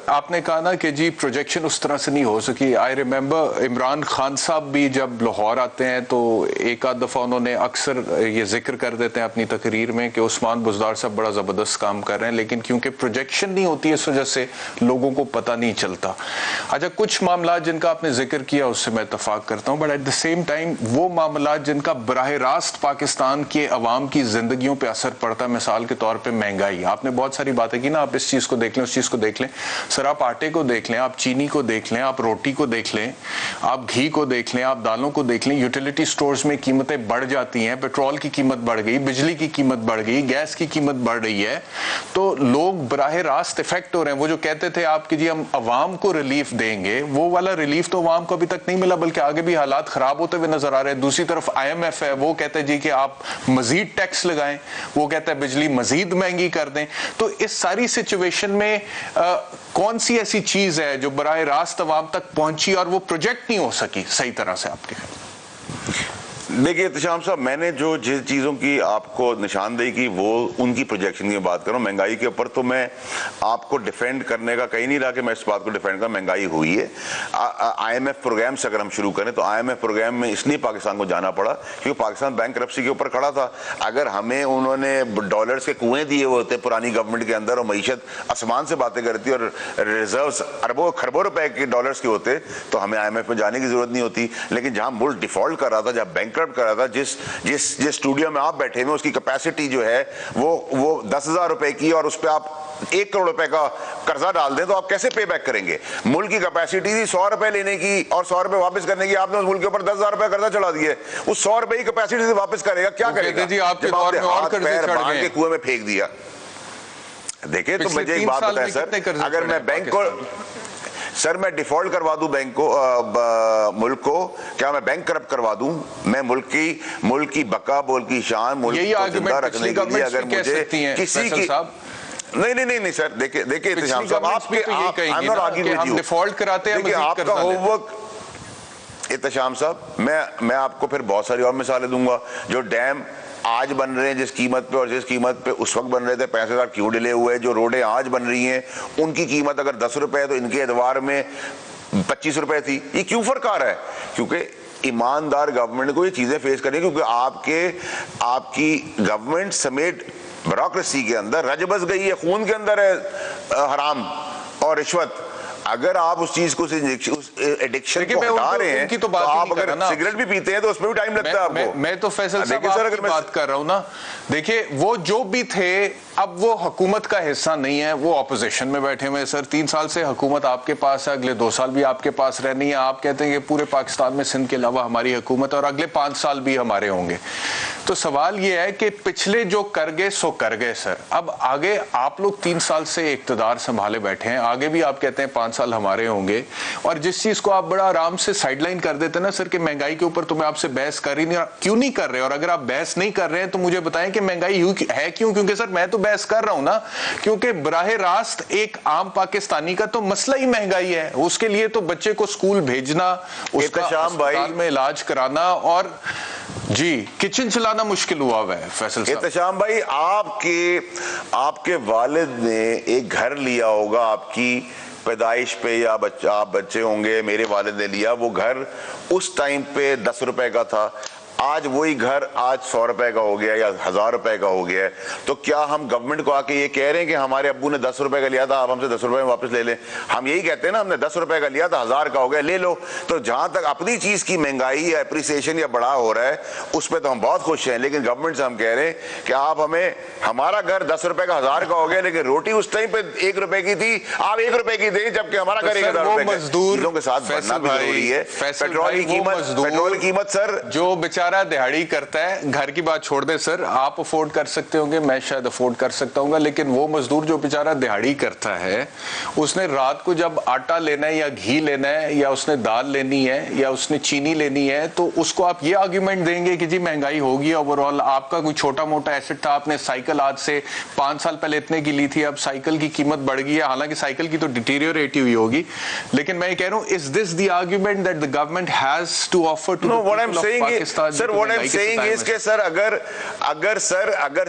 आपने कहा ना कि जी प्रोजेक्शन उस तरह से नहीं हो सकी। आई रिमेंबर इमरान खान साहब भी जब लाहौर आते हैं तो एक आध दफ़ा उन्होंने अक्सर ये जिक्र कर देते हैं अपनी तकरीर में कि उस्मान बुज़दार साहब बड़ा ज़बरदस्त काम कर रहे हैं, लेकिन क्योंकि प्रोजेक्शन नहीं होती इस वजह से लोगों को पता नहीं चलता। अच्छा, कुछ मामला जिनका आपने जिक्र किया उससे मैं इत्तफाक करता हूँ, but at the same time वो मामला जिनका बराह रास्त पाकिस्तान के अवाम की जिंदगियों पर असर पड़ता है, मिसाल के तौर पर महंगाई। आपने बहुत सारी बातें की ना, आप इस चीज़ को देख लें, उस चीज़ को देख लें सर, आप आटे को देख लें, आप चीनी को देख लें, आप रोटी को देख लें, आप घी को देख लें, आप दालों को देख लें। यूटिलिटी स्टोर्स में कीमतें बढ़ जाती हैं, पेट्रोल की कीमत बढ़ गई, बिजली की कीमत बढ़ गई, गैस की कीमत बढ़ रही है, तो लोग बराह रास्त इफेक्ट हो रहे हैं। वो जो कहते थे आप कि जी हम अवाम को रिलीफ देंगे, वो वाला रिलीफ तो अवाम को अभी तक नहीं मिला, बल्कि आगे भी हालात खराब होते हुए नजर आ रहे हैं। दूसरी तरफ IMF है, वो कहते हैं जी कि आप मजीद टैक्स लगाएं, वो कहता है बिजली मजीद महंगी कर दें। तो इस सारी सिचुएशन में कौन सी ऐसी चीज है जो बराह रास्त अवाम तक पहुंची और वो प्रोजेक्ट नहीं हो सकी सही तरह से आपके ख्याल? देखिए इत्तेशाम साहब, मैंने जो जिस चीज़ों की आपको निशानदेही की वो उनकी प्रोजेक्शन की बात करूं। महंगाई के ऊपर तो मैं आपको डिफेंड करने का कहीं नहीं रहा कि मैं इस बात को डिफेंड कर, महंगाई हुई है। IMF प्रोग्राम से अगर हम शुरू करें तो IMF प्रोग्राम में इसलिए पाकिस्तान को जाना पड़ा क्योंकि पाकिस्तान बैंकरप्सी के ऊपर खड़ा था। अगर हमें उन्होंने डॉलर्स के कुएं दिए हुए होते पुरानी गवर्नमेंट के अंदर और मईशत आसमान से बातें करती और रिजर्व्स अरबों खरबों रुपए के डॉलर्स के होते तो हमें IMF में जाने की जरूरत नहीं होती। लेकिन जहां मुल्क डिफॉल्ट कर रहा था, जहां बैंक कर रहा था, जिस स्टूडियो में आप बैठे हुए उसकी कैपेसिटी जो है वो 10,000 रुपए की और उस पर आप 1 करोड़ रुपए का कर्जा डाल दें तो आप कैसे पे बैक करेंगे? मुल्क की कैपेसिटी थी 100 रुपए लेने की और 100 रुपए वापस करने की, आपने उस मुल्क के ऊपर 10,000 रुपए कर्जा चढ़ा दिए। उस 100 रुपए की कैपेसिटी से वापस करेगा क्या करेगा? जी, आपके दौर में और कर्जे चढ़ गए के कुएं में फेंक दिया। देखिए तो मुझे एक बात बताएं सर, अगर मैं बैंक को सर मैं डिफॉल्ट करवा दूं बैंक को, मुल्क को, क्या मैं बैंक करप्ट करवा दूं? मैं मुल्क की बका, मुल्क की शान, मुल्क को जिंदा रखने के लिए अगर मुझे किसी की नहीं सर, देखिए इत्तेशाम साहब, आपके डिफॉल्ट कराते हैं, आपका होमवर्क इत्तेशाम साहब, मैं आपको फिर बहुत सारी और मिसालें दूंगा। जो डैम आज बन रहे हैं जिस कीमत पे और जिस कीमत पे उस वक्त बन रहे थे, पैसे का क्यों डिले हुए? जो रोडें आज बन रही हैं उनकी कीमत अगर 10 रुपए है तो इनके एतबार में 25 रुपए थी। ये क्यों फर्क आ रहा है? क्योंकि ईमानदार गवर्नमेंट को ये चीजें फेस करनी, क्योंकि आपकी गवर्नमेंट समेत ब्यूरोक्रेसी के अंदर रज बस गई है, खून के अंदर है हराम और रिश्वत। अगर आप उस चीज को उस एडिक्शन को हटा रहे हैं तो आप अगर सिगरेट भी पीते हैं तो उसमें भी टाइम लगता है आपको। मैं तो फैसल साहब आपकी बात कर रहा हूं ना। देखिए वो जो भी थे अब वो हुकूमत का हिस्सा नहीं है, वो ऑपोजिशन में बैठे हुए सर। 3 साल से हुकूमत आपके पास है, अगले 2 साल भी आपके पास रहनी है। आप कहते हैं कि पूरे पाकिस्तान में सिंध के अलावा हमारी हुकूमत और अगले 5 साल भी हमारे होंगे। तो सवाल ये है कि पिछले जो कर गए सो कर गए सर। अब आगे आप लोग 3 साल से इक्तदार संभाले बैठे हैं, आगे भी आप कहते हैं 5 साल हमारे होंगे। और जिस चीज को आप बड़ा आराम से साइडलाइन कर देते ना सर कि महंगाई के ऊपर तो मैं आपसे बहस कर ही नहीं, क्यों नहीं कर रहे? और अगर आप बहस नहीं कर रहे हैं तो मुझे बताएं कि महंगाई है क्यों? क्योंकि सर मैं तो बहस कर रहा हूं ना, क्योंकि बराह रास्त एक आम पाकिस्तानी का तो मसला ही महंगाई है। उसके लिए तो बच्चे को स्कूल भेजना, उसका अस्पताल में इलाज कराना और जी किचन चलाना मुश्किल हुआ है। फैसल साहब, इत्तेशाम भाई, आपके वालिद ने एक घर लिया होगा आपकी पैदाइश पे, या आप बच्चे होंगे, मेरे वालिद ने लिया वो घर, उस टाइम पे 10 रुपए का था। आज वही घर आज 100 रुपए का हो गया या 1000 रुपए का हो गया है। तो क्या हम गवर्नमेंट को आके ये कह रहे हैं कि हमारे अब्बू ने 10 रुपए का लिया था, आप हमसे 10 रुपए में वापस ले लें? हम यही कहते हैं ना, हमने 10 रुपए का लिया था, 1000 का हो गया, ले लो। तो जहां तक अपनी चीज की महंगाई या एप्रिसिएशन या बढ़ा हो रहा है उस पर तो हम बहुत खुश हैं, लेकिन गवर्नमेंट से हम कह रहे हैं कि आप हमें, हमारा घर 10 रुपए का 1000 का हो गया, लेकिन रोटी उस टाइम पे 1 रुपए की थी, आप 1 रुपए की दें, जबकि हमारा घर 1000 रुपए का। चीजों के साथ बढ़ना भी जरूरी है। पेट्रोल की कीमत सर, जो बेचारा दिहाड़ी करता है, घर की बात छोड़ दे सर, आप अफोर्ड कर सकते होंगे, मैं शायद अफोर्ड कर सकता हूँ, लेकिन वो मजदूर जो बेचारा दिहाड़ी करता है, उसने रात को जब आटा लेना है या घी लेना है या उसने दाल लेनी है या उसने चीनी लेनी है, तो उसको आप ये आर्ग्यूमेंट देंगे कि जी महंगाई होगी ओवरऑल। आपका कोई छोटा मोटा एसेट था, आपने साइकिल आज से 5 साल पहले इतने की ली थी, अब साइकिल की कीमत बढ़ गई है, हालांकि साइकिल की तो डिटीरियोरेट हुई होगी, लेकिन मैं ये कह रहा हूँ, is this the argument that the government has to offer to Pakistan? Sir what I am saying is के सर अगर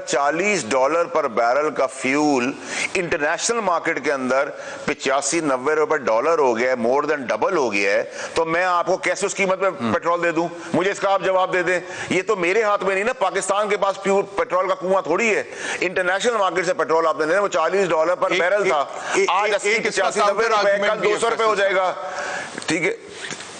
$40 पर बैरल का फ्यूल इंटरनेशनल मार्केट के अंदर 85-90 रुपए डॉलर हो गया है, मोर देन डबल हो गया है, तो मैं आपको कैसे उस कीमत पे पेट्रोल दे दूं? मुझे इसका आप जवाब दे दें। ये तो मेरे हाथ में नहीं ना, पाकिस्तान के पास प्योर पेट्रोल का कुआं थोड़ी है। इंटरनेशनल मार्केट से पेट्रोल आपने लेना, वो $40 पर बैरल था, आज 80-85-90 रुपए, कल 200 रुपए हो जाएगा। ठीक है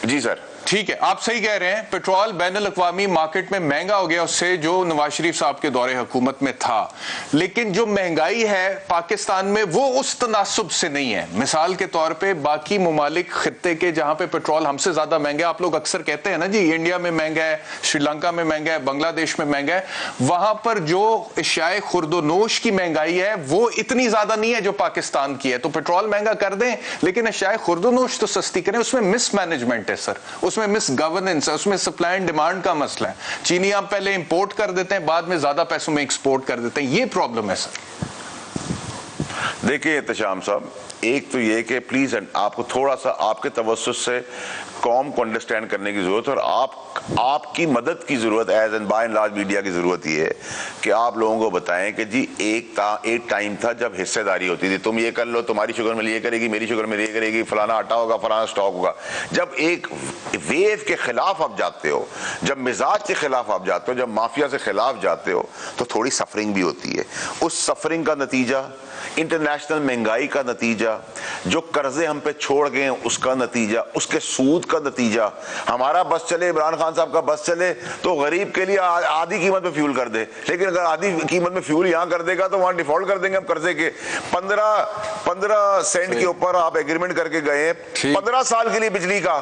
जी सर, ठीक है, आप सही कह रहे हैं। पेट्रोल बैनुल-अक़वामी मार्केट में महंगा हो गया उससे जो नवाज शरीफ साहब के दौरे हुकूमत में था, लेकिन जो महंगाई है पाकिस्तान में वो उस तनासुब से नहीं है। मिसाल के तौर पे बाकी मुमालिक खित्ते के जहां पे पेट्रोल हमसे ज्यादा महंगा है, आप लोग अक्सर कहते हैं ना जी इंडिया में महंगा है, श्रीलंका में महंगा है, बांग्लादेश में महंगा है, वहां पर जो अशियाए खुर्दोनोश की महंगाई है वो इतनी ज्यादा नहीं है जो पाकिस्तान की है। तो पेट्रोल महंगा कर दें लेकिन अशियाए खुर्दोनोश तो सस्ती करें। उसमें मिसमैनेजमेंट है सर, उसमें मिस गवर्नेंस है, उसमें सप्लाई एंड डिमांड का मसला है। चीनी आप पहले इंपोर्ट कर देते हैं, बाद में ज्यादा पैसों में एक्सपोर्ट कर देते हैं, ये प्रॉब्लम है सर। देखिए एहतशाम साहब, एक तो ये कि प्लीज आपको थोड़ा सा आपके तवज्जुह से कौम को अंडरस्टैंड करने की जरूरत है, और आपकी मदद की जरूरत as and by and large media की जरूरत ये है कि आप लोगों को बताएं कि जी एक टाइम था जब हिस्सेदारी होती थी, तुम ये कर लो, तुम्हारी शुगर मिल ये करेगी, मेरी शुगर मिल ये करेगी, फलाना आटा होगा, फलाना स्टॉक होगा। जब एक वेव के खिलाफ आप जाते हो, जब मिजाज के खिलाफ आप जाते हो, जब माफिया से खिलाफ जाते हो, तो थोड़ी सफरिंग भी होती है। उस सफरिंग का नतीजा इंटरनेशनल महंगाई का नतीजा, जो कर्जे हम पे छोड़ गए उसका नतीजा, उसके सूद का नतीजा। हमारा बस चले, इमरान खान साहब का बस चले तो गरीब के लिए आधी कीमत पे फ्यूल कर दे, लेकिन अगर आधी कीमत में फ्यूल यहां कर देगा तो वहां डिफॉल्ट कर देंगे हम कर्जे के। 15 सेंट के ऊपर आप एग्रीमेंट करके गए 15 साल के लिए बिजली का,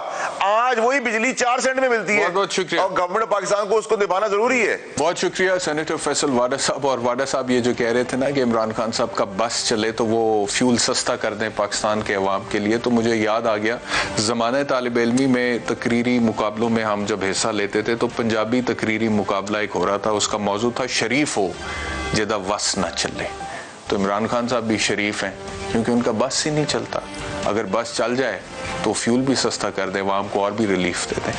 आज वही बिजली 4 सेंट में मिलती है, बहुत शुक्रिया। और गवर्नमेंट पाकिस्तान को उसको निभाना जरूरी है। बहुत शुक्रिया सेनेटर फैसल वाडा साहब। और वाडा साहब ये जो कह रहे थे ना कि इमरान खान साहब का बस चले तो वो फ्यूल सस्ता कर दें पाकिस्तान के अवाम के लिए, तो मुझे याद आ गया ज़माने तालिब इल्मी में तकरीरी मुकाबलों में हम जब हिस्सा लेते थे तो पंजाबी तकरीरी मुकाबला एक हो रहा था, उसका मौजू था शरीफ हो जिदा बस न चले। तो इमरान खान साहब भी शरीफ हैं क्योंकि उनका बस ही नहीं चलता। अगर बस चल जाए तो फ्यूल भी सस्ता कर दें, अवाम को और भी रिलीफ दे दें।